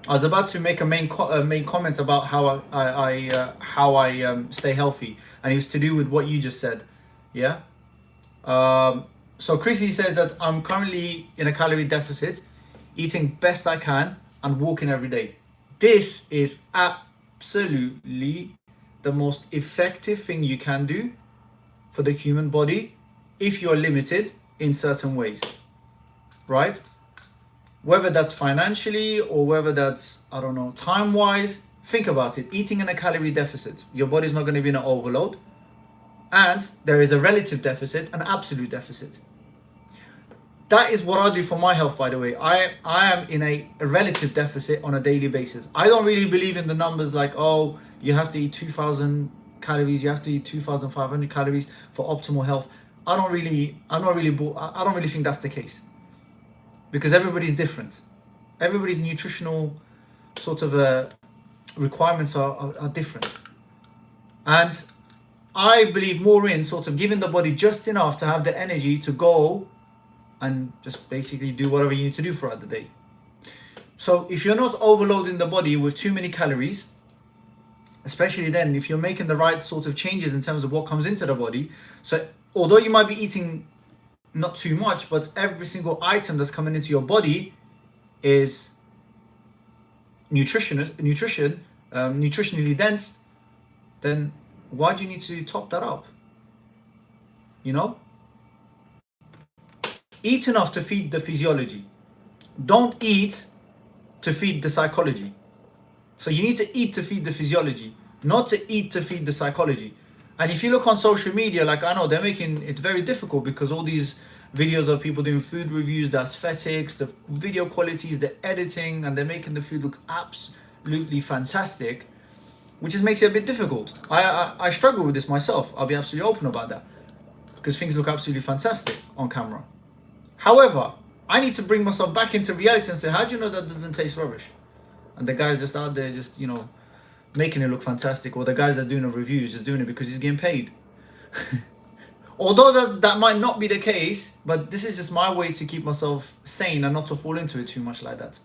I was about to make a main comment about how I stay healthy, and it was to do with what you just said, yeah. So Chrissy says that I'm currently in a calorie deficit, eating best I can, and walking every day. This is absolutely the most effective thing you can do for the human body if you're limited in certain ways, right? Whether that's financially or whether that's, I don't know, time-wise, think about it. Eating in a calorie deficit, your body's not going to be in an overload. And there is a relative deficit, an absolute deficit. That is what I do for my health, by the way. I am in a relative deficit on a daily basis. I don't really believe in the numbers like, oh, you have to eat 2,000 calories, you have to eat 2,500 calories for optimal health. I don't really think that's the case. Because everybody's different. Everybody's nutritional sort of requirements are different. And I believe more in sort of giving the body just enough to have the energy to go and just basically do whatever you need to do throughout the day. So if you're not overloading the body with too many calories, especially then if you're making the right sort of changes in terms of what comes into the body, so although you might be eating not too much, but every single item that's coming into your body is nutritionally dense, then why do you need to top that up? You know? Eat enough to feed the physiology. Don't eat to feed the psychology. So you need to eat to feed the physiology, not to eat to feed the psychology. And if you look on social media, like I know they're making it very difficult because all these videos of people doing food reviews, the aesthetics, the video qualities, the editing, and they're making the food look absolutely fantastic, which just makes it a bit difficult. I struggle with this myself. I'll be absolutely open about that because things look absolutely fantastic on camera. However, I need to bring myself back into reality and say, how do you know that doesn't taste rubbish? And the guy's just out there just, you know, making it look fantastic, or the guys that are doing a review is just doing it because he's getting paid. Although that might not be the case, but this is just my way to keep myself sane and not to fall into it too much like that.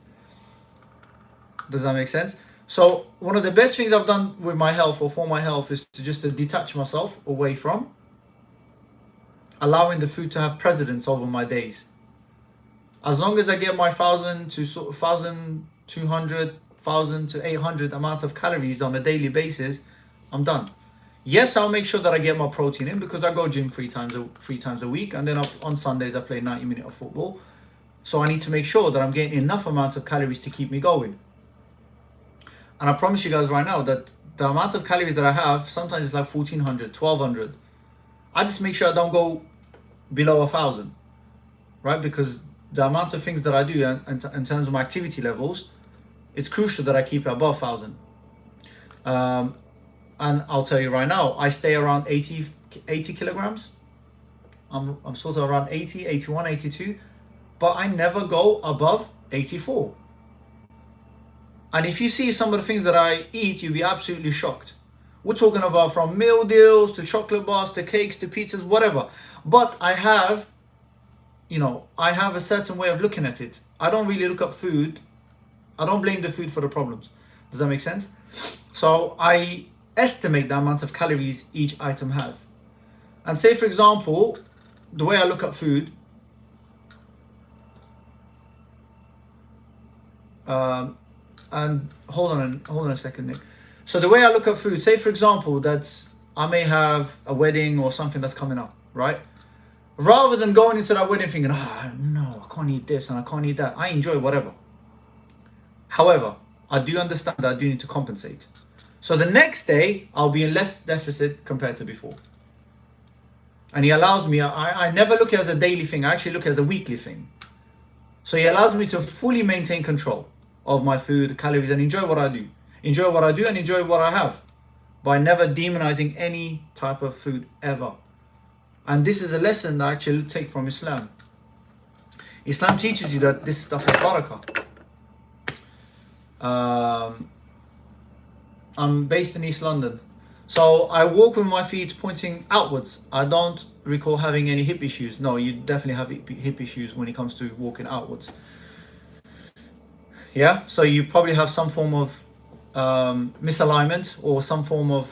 Does that make sense? So one of the best things I've done with my health or for my health is to just detach myself away from allowing the food to have precedence over my days. As long as I get my 1,000 to 1,200, 1,000 to 800 amount of calories on a daily basis, I'm done. Yes, I'll make sure that I get my protein in because I go gym three times a week, and then on Sundays I play 90 minutes of football. So I need to make sure that I'm getting enough amount of calories to keep me going. And I promise you guys right now that the amount of calories that I have, sometimes it's like 1,400, 1,200. I just make sure I don't go below 1,000, right? Because the amount of things that I do in terms of my activity levels, it's crucial that I keep it above 1,000. And I'll tell you right now, I stay around 80 kilograms. I'm sort of around 80, 81, 82, but I never go above 84. And if you see some of the things that I eat, you'll be absolutely shocked. We're talking about from meal deals to chocolate bars to cakes to pizzas, whatever. But I have I have a certain way of looking at it. I don't really look up food. I don't blame the food for the problems. Does that make sense? So I estimate the amount of calories each item has. And say, for example, the way I look at food, and hold on a second, Nick. So the way I look at food, say for example that I may have a wedding or something that's coming up, right? Rather than going into that wedding thinking, no, I can't eat this and I can't eat that. I enjoy whatever. However, I do understand that I do need to compensate. So the next day, I'll be in less deficit compared to before. And he allows me, I never look at it as a daily thing. I actually look at it as a weekly thing. So he allows me to fully maintain control of my food, calories, and enjoy what I do. Enjoy what I do and enjoy what I have. By never demonizing any type of food ever. And this is a lesson that I actually take from Islam. Islam teaches you that this stuff is barakah. I'm based in East London. So I walk with my feet pointing outwards. I don't recall having any hip issues. No, you definitely have hip issues when it comes to walking outwards. Yeah, so you probably have some form of misalignment or some form of,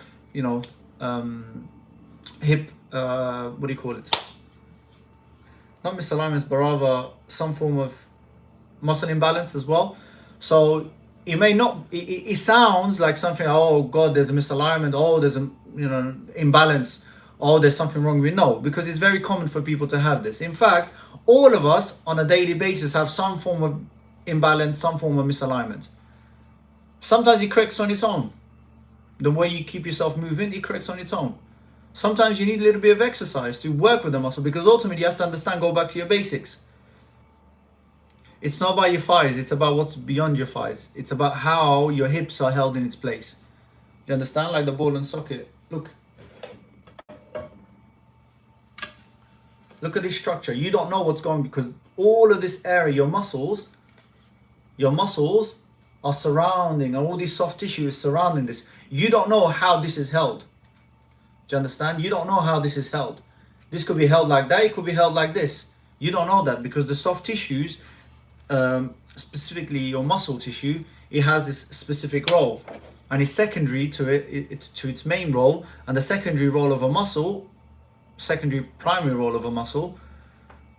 hip, what do you call it? Not misalignments, but rather some form of muscle imbalance as well. So it may not, it sounds like something, oh God, there's a misalignment, oh, there's a, imbalance, oh, there's something wrong with, no, because it's very common for people to have this. In fact, all of us on a daily basis have some form of imbalance, some form of misalignment. Sometimes it corrects on its own. The way you keep yourself moving, it corrects on its own. Sometimes you need a little bit of exercise to work with the muscle, because ultimately you have to understand, go back to your basics. It's not about your thighs, it's about what's beyond your thighs. It's about how your hips are held in its place. You understand? Like the ball and socket. Look. Look at this structure. You don't know what's going, because all of this area, your muscles are surrounding, and all this soft tissue is surrounding this. You don't know how this is held. Do you understand? You don't know how this is held. This could be held like that, it could be held like this. You don't know that, because the soft tissues, specifically your muscle tissue, it has this specific role, and it's secondary to to its main role. And the secondary role of a muscle, primary role of a muscle,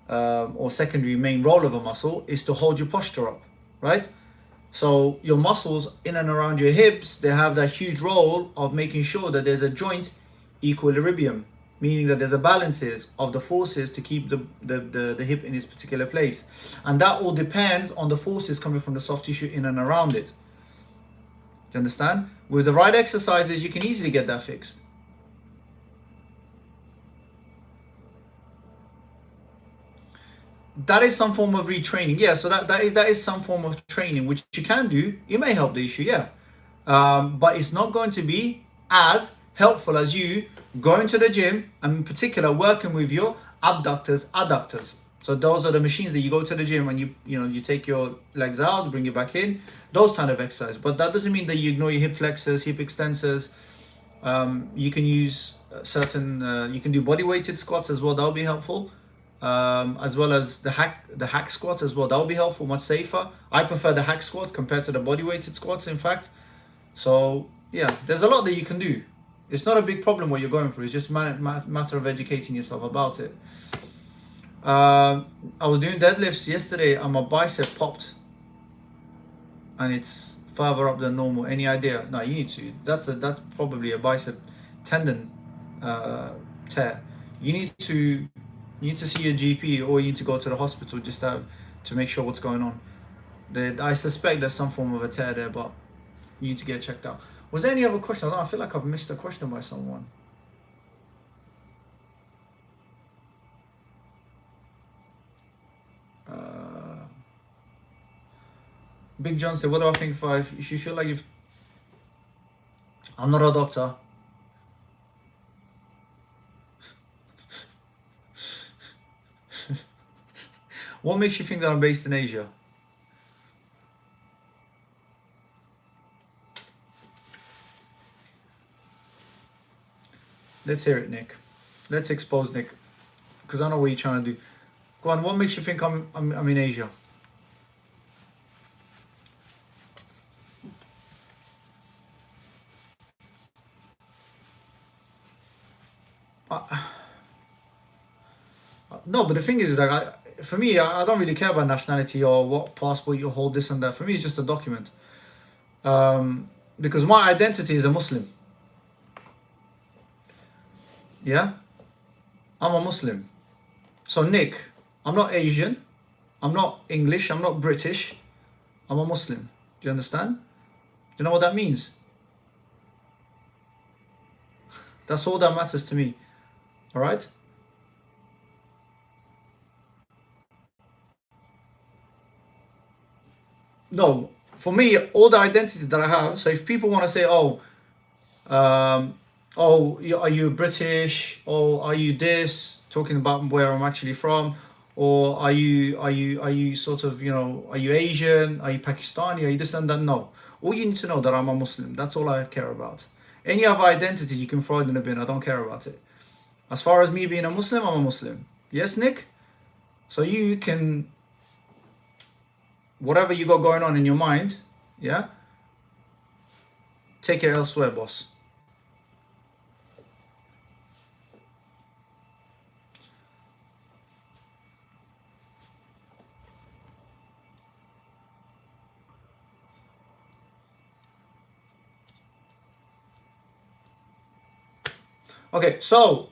or secondary main role of a muscle, is to hold your posture up, right? So your muscles in and around your hips, they have that huge role of making sure that there's a joint equilibrium, meaning that there's a balances of the forces to keep the hip in its particular place. And that all depends on the forces coming from the soft tissue in and around it. Do you understand? With the right exercises, you can easily get that fixed. That is some form of retraining. Yeah, so that is some form of training, which you can do. It may help the issue, yeah. But it's not going to be as helpful as you going to the gym, and in particular working with your abductors, adductors. So those are the machines that you go to the gym and you take your legs out, bring it back in, those kind of exercise. But that doesn't mean that you ignore your hip flexors, hip extensors. You can use you can do body weighted squats as well. That'll be helpful. As well as the hack squat as well. That'll be helpful, much safer. I prefer the hack squat compared to the body weighted squats, in fact. So yeah, there's a lot that you can do. It's not a big problem what you're going through. It's just a matter of educating yourself about it. I was doing deadlifts yesterday and my bicep popped, and it's further up than normal. Any idea? No, you need to. That's probably a bicep tendon tear. You need to see your GP, or you need to go to the hospital just to make sure what's going on. I suspect there's some form of a tear there, but you need to get checked out. Was there any other question? I feel like I've missed a question by someone. Big John said, what do I think if you feel like I'm not a doctor. What makes you think that I'm based in Asia? Let's hear it, Nick. Let's expose Nick, because I know what you're trying to do. Go on, what makes you think I'm in Asia? No, but the thing is like, for me, I don't really care about nationality or what passport you hold, this and that. For me, it's just a document. Because my identity is a Muslim. Yeah? I'm a Muslim. So, Nick, I'm not Asian. I'm not English. I'm not British. I'm a Muslim. Do you understand? Do you know what that means? That's all that matters to me. All right? No, for me, all the identity that I have. So if people want to say, um, are you British? Or are you this? Talking about where I'm actually from, or are you sort of, are you Asian? Are you Pakistani? Are you this and that? No. All you need to know that I'm a Muslim. That's all I care about. Any other identity you can throw it in the bin. I don't care about it. As far as me being a Muslim, I'm a Muslim. Yes, Nick. So you can, whatever you got going on in your mind, yeah, take it elsewhere, boss. Okay, so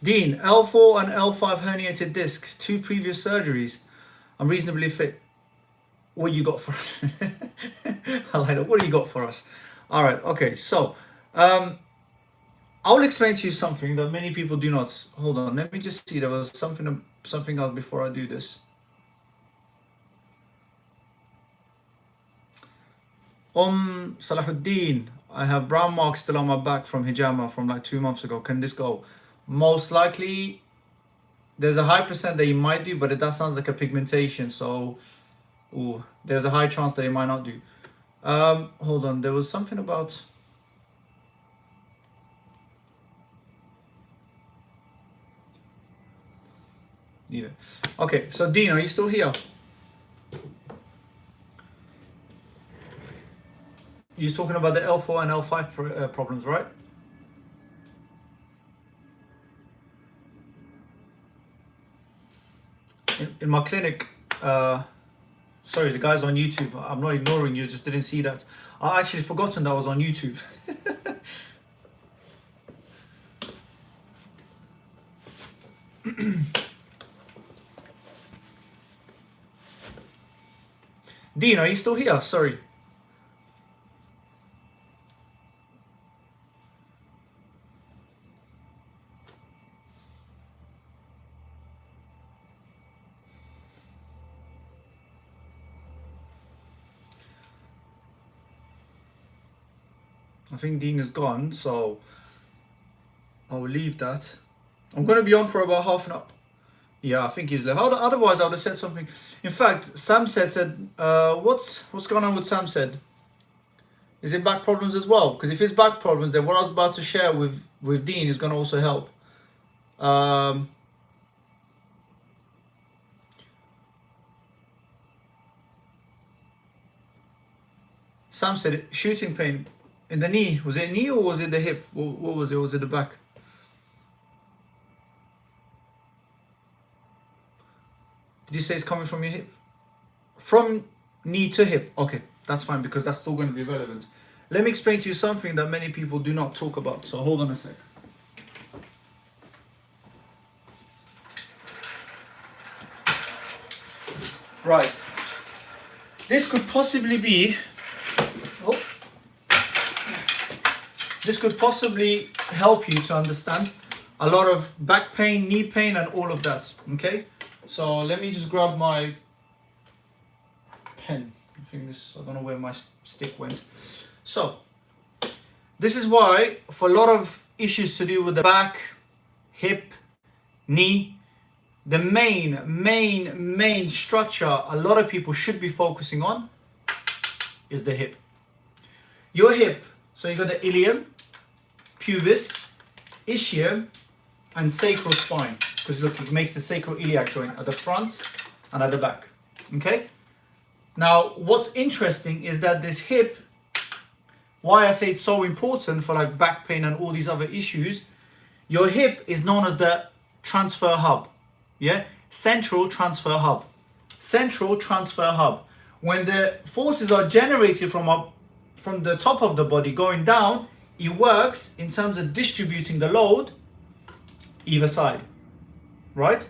Dean, L4 and L5 herniated disc, 2 previous surgeries. I'm reasonably fit. What you got for us? I like that. What do you got for us? All right. Okay. So, I'll explain to you something that many people do not. Hold on. Let me just see. There was something else before I do this. Salahuddin, I have brown marks still on my back from hijama from like 2 months ago. Can this go? Most likely, there's a high percent that you might do, but that sounds like a pigmentation. So, there's a high chance that it might not do. Hold on. There was something about. Yeah. Okay. So, Dean, are you still here? You're talking about the L4 and L5 problems, right? In my clinic, sorry, the guys on YouTube, I'm not ignoring you, just didn't see that. I actually forgotten that was on YouTube. Dean, are you still here? Sorry. I think Dean is gone, so I'll leave that. I'm going to be on for about half an hour. Yeah, I think he's left. Otherwise, I would have said something. In fact, Sam said, what's going on with Sam said? Is it back problems as well? Because if it's back problems, then what I was about to share with Dean is going to also help. Sam said shooting pain in the knee. Was it knee or was it the hip? What was it? Was it the back? Did you say it's coming from your hip? From knee to hip. Okay, that's fine because that's still going to be relevant. Let me explain to you something that many people do not talk about. So hold on a sec. Right. This could possibly be. Oh. This could possibly help you to understand a lot of back pain, knee pain, and all of that. Okay. So let me just grab my pen. I don't know where my stick went. So this is why for a lot of issues to do with the back, hip, knee, the main structure a lot of people should be focusing on is the hip. Your hip, So you got the ilium, pubis, ischium, and sacral spine. Because look, it makes the sacroiliac joint at the front and at the back. Okay? Now, what's interesting is that this hip, why I say it's so important for like back pain and all these other issues, your hip is known as the transfer hub. Yeah? Central transfer hub. Central transfer hub. When the forces are generated from the top of the body going down, it works in terms of distributing the load either side, right?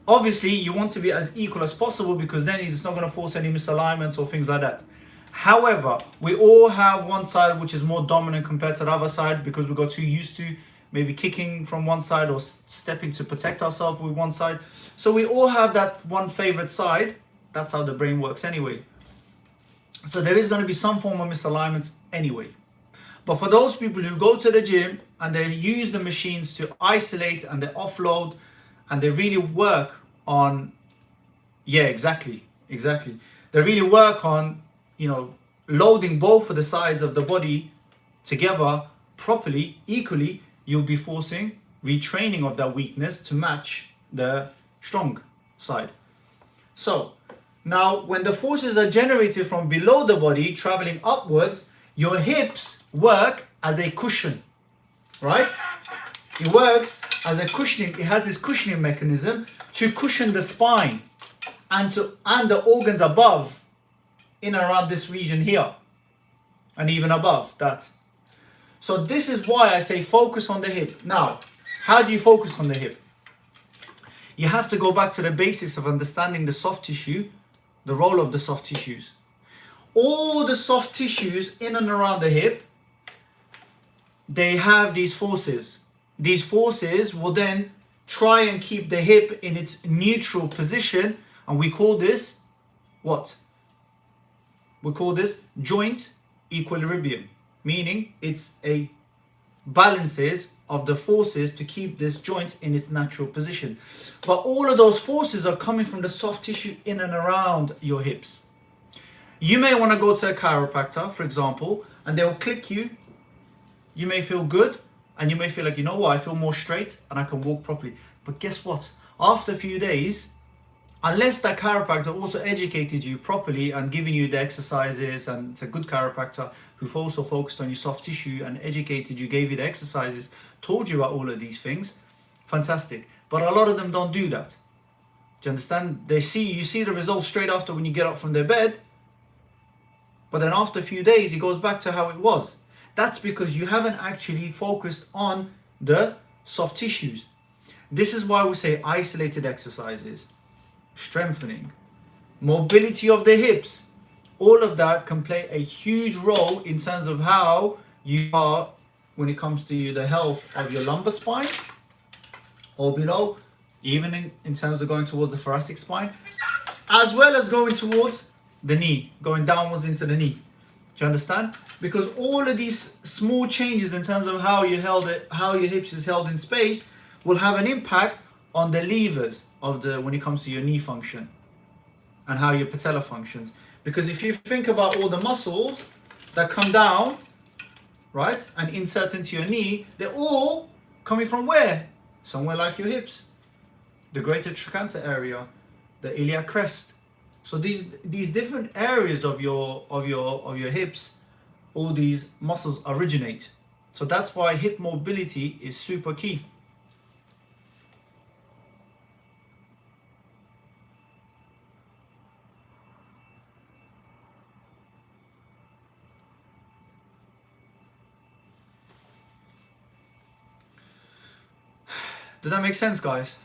Obviously, you want to be as equal as possible because then it's not going to force any misalignments or things like that. However, we all have one side which is more dominant compared to the other side because we got too used to maybe kicking from one side or stepping to protect ourselves with one side. So we all have that one favorite side. That's how the brain works anyway. So there is going to be some form of misalignments anyway. But for those people who go to the gym and they use the machines to isolate and they offload and they really work on, yeah, exactly. They really work on, loading both of the sides of the body together properly, equally, you'll be forcing retraining of that weakness to match the strong side. So now when the forces are generated from below the body traveling upwards, your hips work as a cushion, right? It works as a cushioning. It has this cushioning mechanism to cushion the spine and the organs above, in and around this region here, and even above that. So this is why I say focus on the hip. Now, how do you focus on the hip? You have to go back to the basics of understanding the soft tissue, the role of the soft tissues. All the soft tissues in and around the hip, they have these forces. These forces will then try and keep the hip in its neutral position, and we call this what? We call this joint equilibrium, meaning it's a balances of the forces to keep this joint in its natural position. But all of those forces are coming from the soft tissue in and around your hips. You may want to go to a chiropractor, for example, and they'll click you. You may feel good, and you may feel like, you know what, I feel more straight and I can walk properly. But guess what? After a few days, unless that chiropractor also educated you properly and giving you the exercises, and it's a good chiropractor who've also focused on your soft tissue and educated you, gave you the exercises, told you about all of these things, fantastic. But a lot of them don't do that. Do you understand? You see the results straight after when you get up from their bed, but then after a few days, it goes back to how it was. That's because you haven't actually focused on the soft tissues. This is why we say isolated exercises, strengthening, mobility of the hips. All of that can play a huge role in terms of how you are when it comes to the health of your lumbar spine or below, even in terms of going towards the thoracic spine, as well as going towards the knee, going downwards into the knee. Do you understand? Because all of these small changes in terms of how your hips is held in space will have an impact on the levers of when it comes to your knee function and how your patella functions. Because if you think about all the muscles that come down, right, and insert into your knee, they're all coming from where? Somewhere like your hips, the greater trochanter area, the iliac crest. So these different areas of your hips, all these muscles originate. So that's why hip mobility is super key. Did that make sense, guys?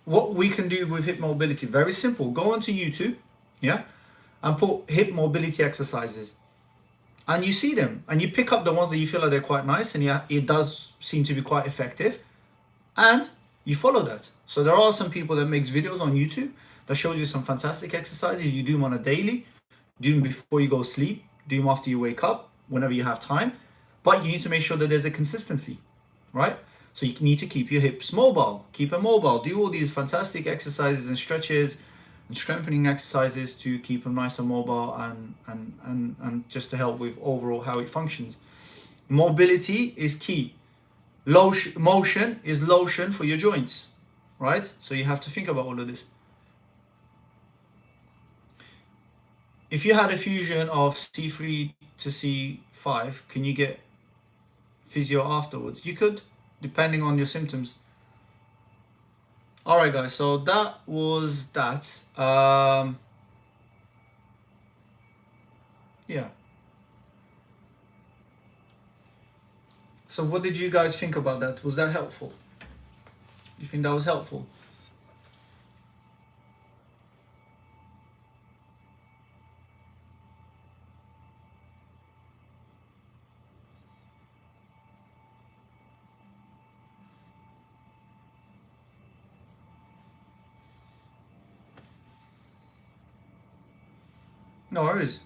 What we can do with hip mobility, very simple. Go onto YouTube, yeah, and put hip mobility exercises. And you see them, and you pick up the ones that you feel like they're quite nice, and yeah, it does seem to be quite effective, and you follow that. So there are some people that makes videos on YouTube that shows you some fantastic exercises. You do them on a daily, do them before you go to sleep, do them after you wake up, whenever you have time. But you need to make sure that there's a consistency, right? So you need to keep your hips mobile. Keep them mobile. Do all these fantastic exercises and stretches and strengthening exercises to keep them nice and mobile, and just to help with overall how it functions. Mobility is key. Motion is lotion for your joints, right? So you have to think about all of this. If you had a fusion of C3 to C5, can you get physio afterwards? You could, depending on your symptoms. All right, guys. So that was that. Yeah. So what did you guys think about that? Was that helpful? You think that was helpful? No worries.